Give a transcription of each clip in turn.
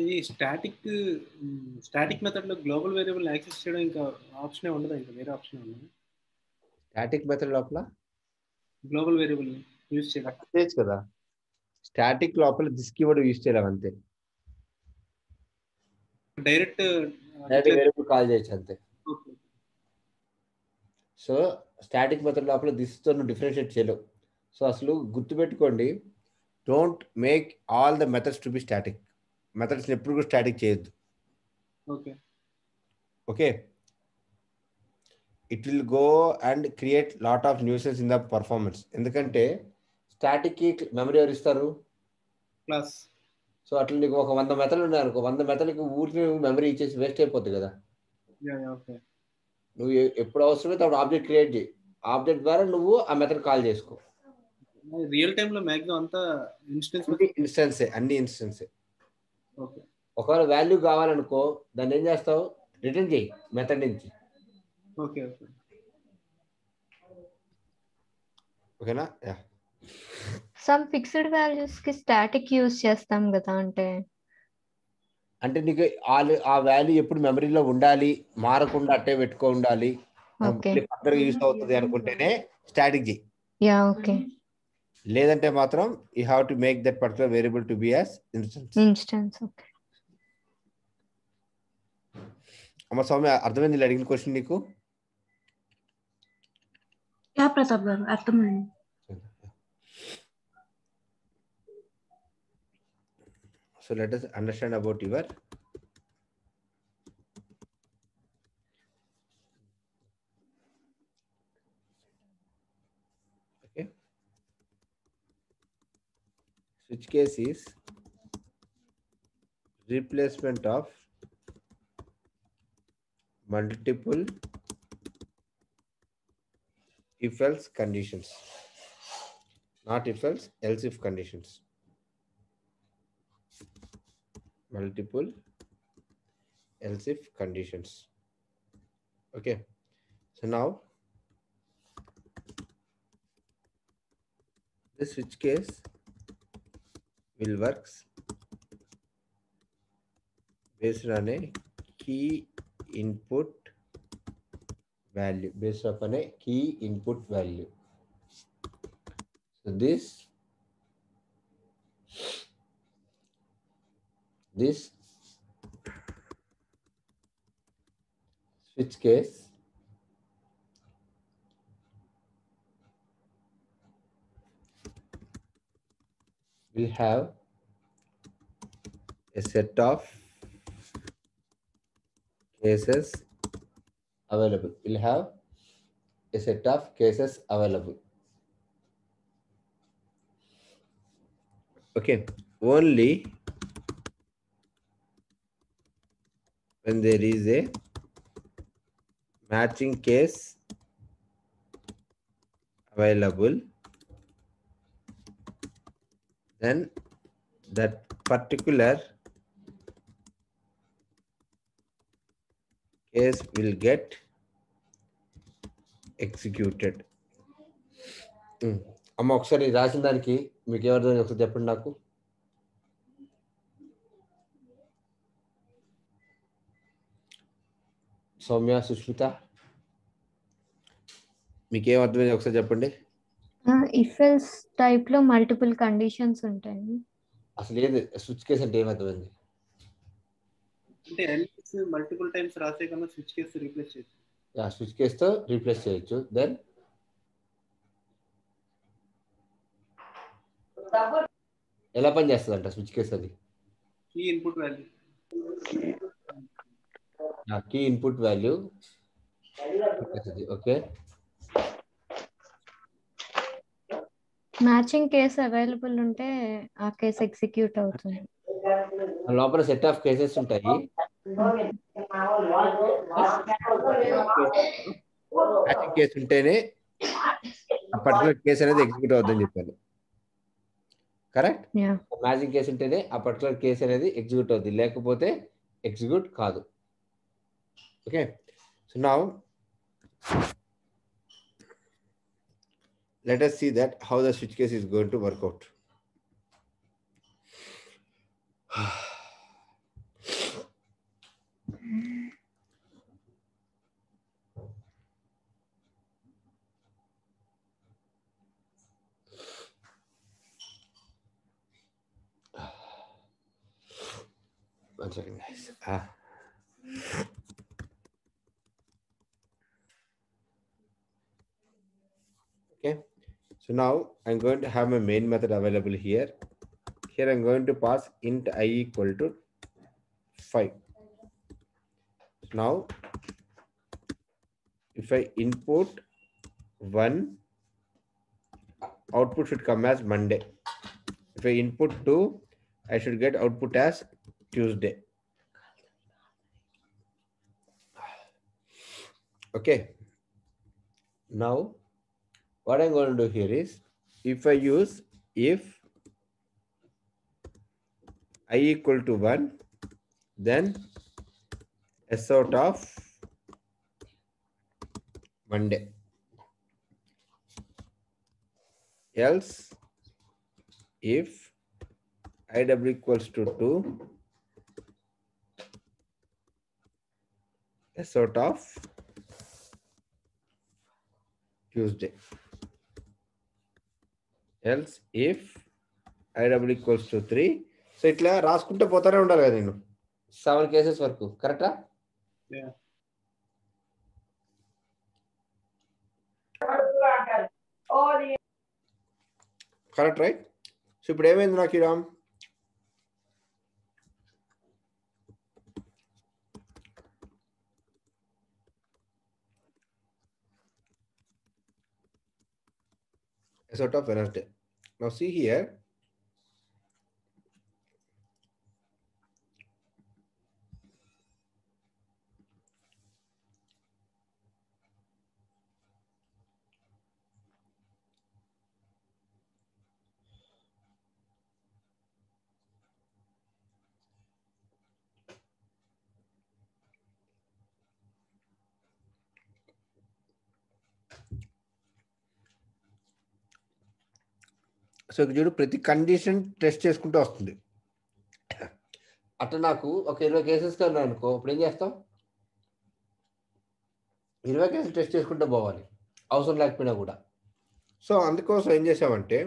ఇది స్టాటిక్ మెథడ్లో global variable access చేయడం ఇంకా ఆప్షనే ఉండదా, ఇంకా వేరే ఆప్షన్ ఉంది? స్టాటిక్ మెథడ్ లోపల గ్లోబల్ వేరియబుల్ యూజ్ చేయడం చేయొచ్చు కదా. స్టాటిక్ లోపల దిస్ కీవర్డ్ యూజ్ చేయలేం అంతే. డైరెక్ట్ వేరియబుల్ కాల్ చేయొచ్చు అంతే. సో స్టాటిక్ మెథడ్ లోపల దిస్తో నువ్వు డిఫరెన్షియేట్ చేయలేవు. సో అసలు గుర్తుపెట్టుకోండి, don't make all the methods to be static. Methods ఎప్పుడు కూడా స్టాటిక్ చేయొద్దు. Okay okay, it will go and create lot of nuisance in the performance. ఎందుకంటే స్టాటిక్కి మెమరీ ఎవరు ఇస్తారు? క్లాస్. సో అట్లా నీకు ఒక 100 మెథడ్లు ఉన్నాయి అనుకో, 100 మెథడ్లకి ఊరికి మెమరీ ఇచ్చేసి వేస్ట్ అయిపోతుంది కదా. ఓకే, నువ్వు ఎప్పుడు అవసరమైతే అప్పుడు ఆబ్జెక్ట్ క్రియేట్ చేయి, ఆబ్జెక్ట్ ద్వారా నువ్వు ఆ మెథడ్ కాల్ చేసుకో. రియల్ టైంలో మ్యాక్సిమం అంతా అన్ని ఇన్స్టెన్సే. ఓకే, ఒకవేళ వాల్యూ కావాలనుకో దాన్ని ఏం చేస్తావు, రిటర్న్ చేయి మెథడ్ నుంచి. ఓకే ఓకే ఓకేనా? సమ్ ఫిక్స్డ్ వాల్యూస్ కి స్టాటిక్ యూజ్ చేస్తాం కదా, అంటే నీకు ఆ వాల్యూ ఎప్పుడు మెమరీలో ఉండాలి, మారకుండా అట్టే పెట్టుకో ఉండాలి, ఫర్దర్ యూస్ అవుతుంది అనుకుంటేనే స్టాటిక్ చేయి. Yeah okay. లేదంటే మాత్రం you have to make that particular variable to be as instance. Okay. అమ్మ సౌమ్య, అర్థమైంది అడిగిన క్వశ్చన్ నీకు? యా ప్రతాప్ గారు, అర్థమైంది. So let us understand about your switch case is replacement of multiple if else conditions, not if else, else if conditions. Multiple else if conditions. Okay, so now this switch case will works based on a key input value, based upon a key input value. So this switch case will have a set of cases available. Will have a set of cases available. Okay, only when there is a matching case available, then that particular case will get executed. అమ్మ ఒకసారి రాసిన దానికి మీకు ఎవరిదో ఒకసారి చెప్పండి నాకు. సౌమ్య, సుష్మిత, మీకేం అర్థమైంది ఒకసారి చెప్పండి. ఇఫ్ ఎల్స్ టైప్ లో మల్టిపుల్ కండిషన్స్ ఉంటాయి. అసలు ఏది స్విచ్ కేస్ అంటే ఏమర్థమైంది? అంటే ఎల్స్ మల్టిపుల్ టైమ్స్ రాసే కన్నా స్విచ్ కేస్ రీప్లేస్ చేయొచ్చు. స్విచ్ కేస్ తో రీప్లేస్ చేయొచ్చు. దెన్ ఎలా పని చేస్తుంది అంట స్విచ్ కేస్? అది key input value, key input value. Okay, matching case available ఉంటే ఆ కేస్ ఎగ్జిక్యూట్ అవుతుంది. లోపల సెట్ ఆఫ్ కేసెస్ ఉంటాయి. మ్యాచింగ్ కేసు ఉంటేనే ఆ పర్టికులర్ కేసు అనేది ఎగ్జిక్యూట్ అవుతుందని చెప్పాను. కరెక్ట్? మ్యాచింగ్ కేసు ఉంటేనే ఆ పర్టికులర్ కేసు అనేది ఎగ్జిక్యూట్ అవుతుంది, లేకపోతే ఎగ్జిక్యూట్ కాదు. Okay, so now let us see that how the switch case is going to work out. One second, guys. Okay. So now I'm going to have my main method available here. Here I'm going to pass int I equal to 5. Now, if I input 1, output should come as Monday. If I input 2, I should get output as Tuesday. Okay. Now, what I'm going to do here is, if I use if I equal to 1, then S out of Monday. Else, if IW equals to 2, S out of Tuesday. Else, if IW equals to 3. So ఇట్లా రాసుకుంటే పోతానే ఉండాలి కదా నేను 7 cases వరకు కరెక్టా? Correct right? So ఇప్పుడు ఏమైంది నాకు ఇలా S out of Wednesday. Now see here. So చూడు ప్రతి కండిషన్ టెస్ట్ చేసుకుంటూ వస్తుంది. అట్లా నాకు ఒక 20 కేసెస్ కన్నా అనుకో, ఇప్పుడు ఏం చేస్తాం? 20 కేసులు టెస్ట్ చేసుకుంటూ పోవాలి అవసరం లేకపోయినా కూడా. సో అందుకోసం ఏం చేసామంటే,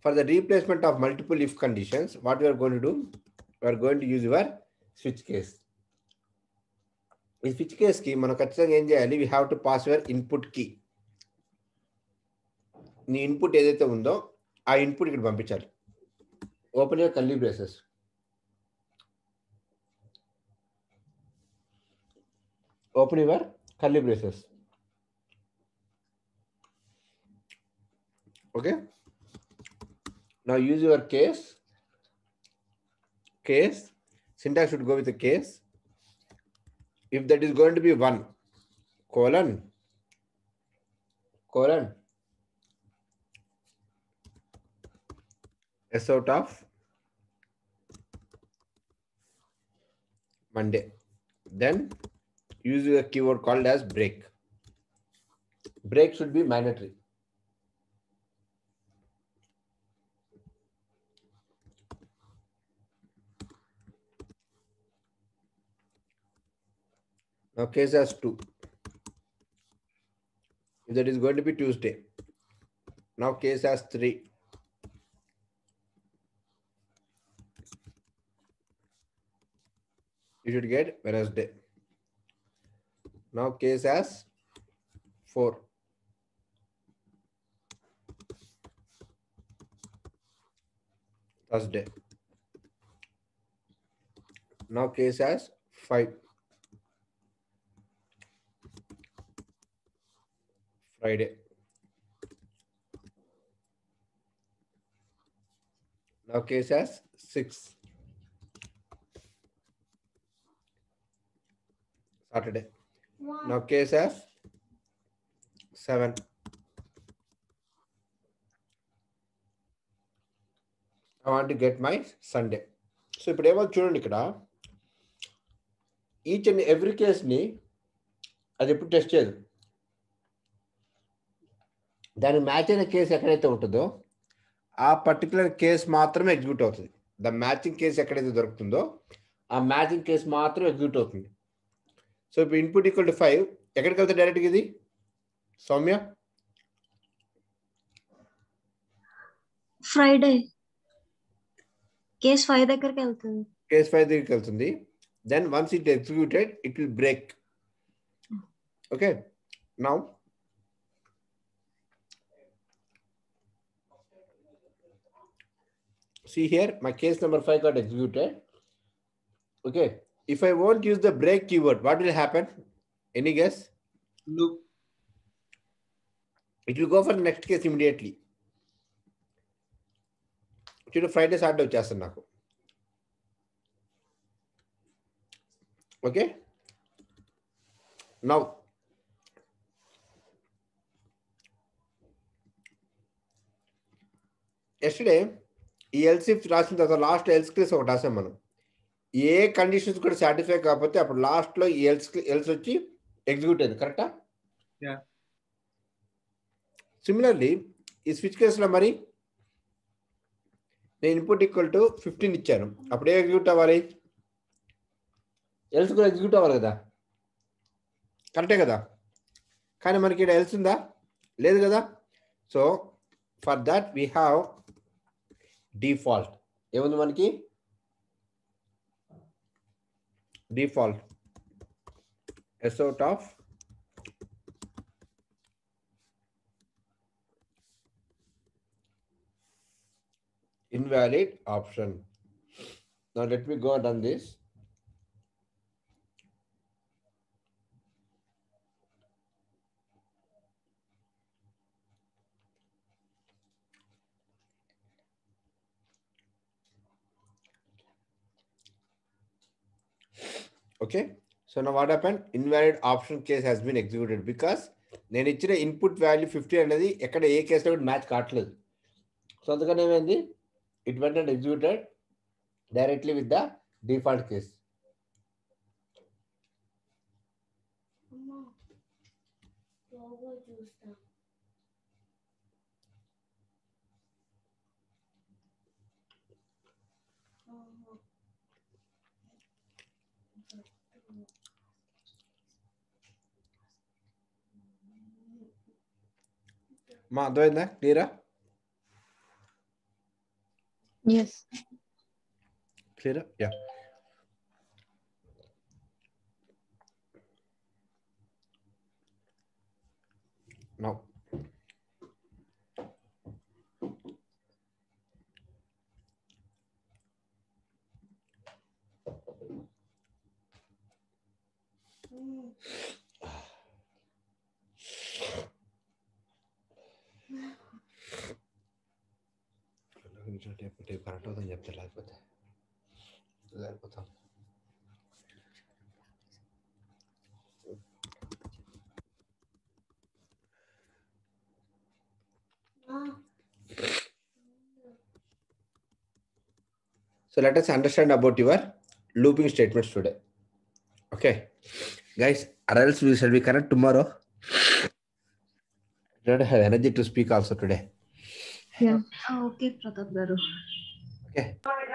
for the replacement of multiple if conditions what we're going to do, we're going to use your switch case. ఈ స్విచ్ కేస్కి మనం ఖచ్చితంగా ఏం చేయాలి? We have to pass your input key. నీ ఇన్పుట్ ఏదైతే ఉందో ఆ ఇన్పుట్ ఇక్కడ పంపించాలి. Open your curly braces. Open your curly braces. Okay. Now use your case. Case syntax should go with the case. If that is going to be 1 colon S out of Monday, then use a keyword called as break. Break should be mandatory. Now case as 2. If that is going to be Tuesday. Now case as 3. You should get Wednesday. Now case as 4. Thursday. Now case as 5. Friday. Now case as 6. Saturday. Now case as 7. I want to get my Sunday. So ఇప్పుడు ఏమో చూడండి, ఇక్కడ each and every కేస్ని అది ఎప్పుడు test చేయదు. దానికి match అయిన case ఎక్కడైతే ఉంటుందో ఆ పర్టికులర్ కేసు మాత్రమే ఎగ్జిక్యూట్ అవుతుంది. ద మ్యాచింగ్ కేసు ఎక్కడైతే దొరుకుతుందో ఆ మ్యాచింగ్ కేసు మాత్రం ఎగ్జిక్యూట్ అవుతుంది. సో ఇప్పుడు ఇన్పుట్ ఈక్వల్ టు 5 ఎక్కడికి వెళ్తే డైరెక్ట్గా ఇది సౌమ్య? ఫ్రైడే. కేస్ 5 దగ్గరికి వెళ్తుంది. కేస్ 5 దగ్గరికి వెళ్తుంది. Then once it executed, it will break. Okay. Now, see here, my case number 5 got executed. Okay. If I won't use the break keyword, what will happen? Any guess? Loop. It will go for the next case immediately. చూడు Friday Saturday వచ్చేస్తాను నాకు. Okay. Now, yesterday ఈ else if రాసిన తర్వాత last else case ఒకటి రాసాం మనం. ఏ conditions కూడా సాటిస్ఫై కాకపోతే అప్పుడు లాస్ట్ లో ఈ ఎల్స్ వచ్చి ఎగ్జిక్యూట్ అయింది. కరెక్టా? సిమిలర్లీ ఈ స్విచ్ కేసులో మరి నేను ఇన్పుట్ ఈక్వల్ టు 15 ఇచ్చాను. అప్పుడు ఏ ఎగ్జిక్యూట్ అవ్వాలి? ఎల్స్ కూడా ఎగ్జిక్యూట్ అవ్వాలి కదా, కరెక్టే కదా? కానీ మనకి ఇక్కడ ఎల్స్ ఉందా? లేదు కదా. So for that we have default. ఏముంది మనకి? Default is out of invalid option. Now let me go and run this. Okay, so now what happened? Invalid option case has been executed because నేను ఇచ్చిన input value 50 అనేది ఎక్కడ ఏ కేసులో కూడా match కావట్లేదు. So అందుకని ఏమైంది? It went and executed directly with the default case. మా అర్థమైందా? క్లియరా? Yes. Clear? Yeah. Now, correct అవుతుందని చెప్తే లేకపోతే లేకపోతాం. So let us understand about your looping statements today. Okay, guys, or else we shall be connect tomorrow. I don't have energy to speak also today. Yeah. Okay, Pratap garu. Okay,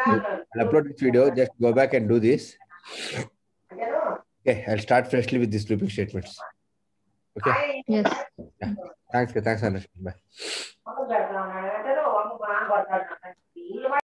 I'll upload this video. Just go back and do this. Okay, I'll start freshly with these looping statements. Okay. Yes. Yeah. Thanks, Anush. Bye.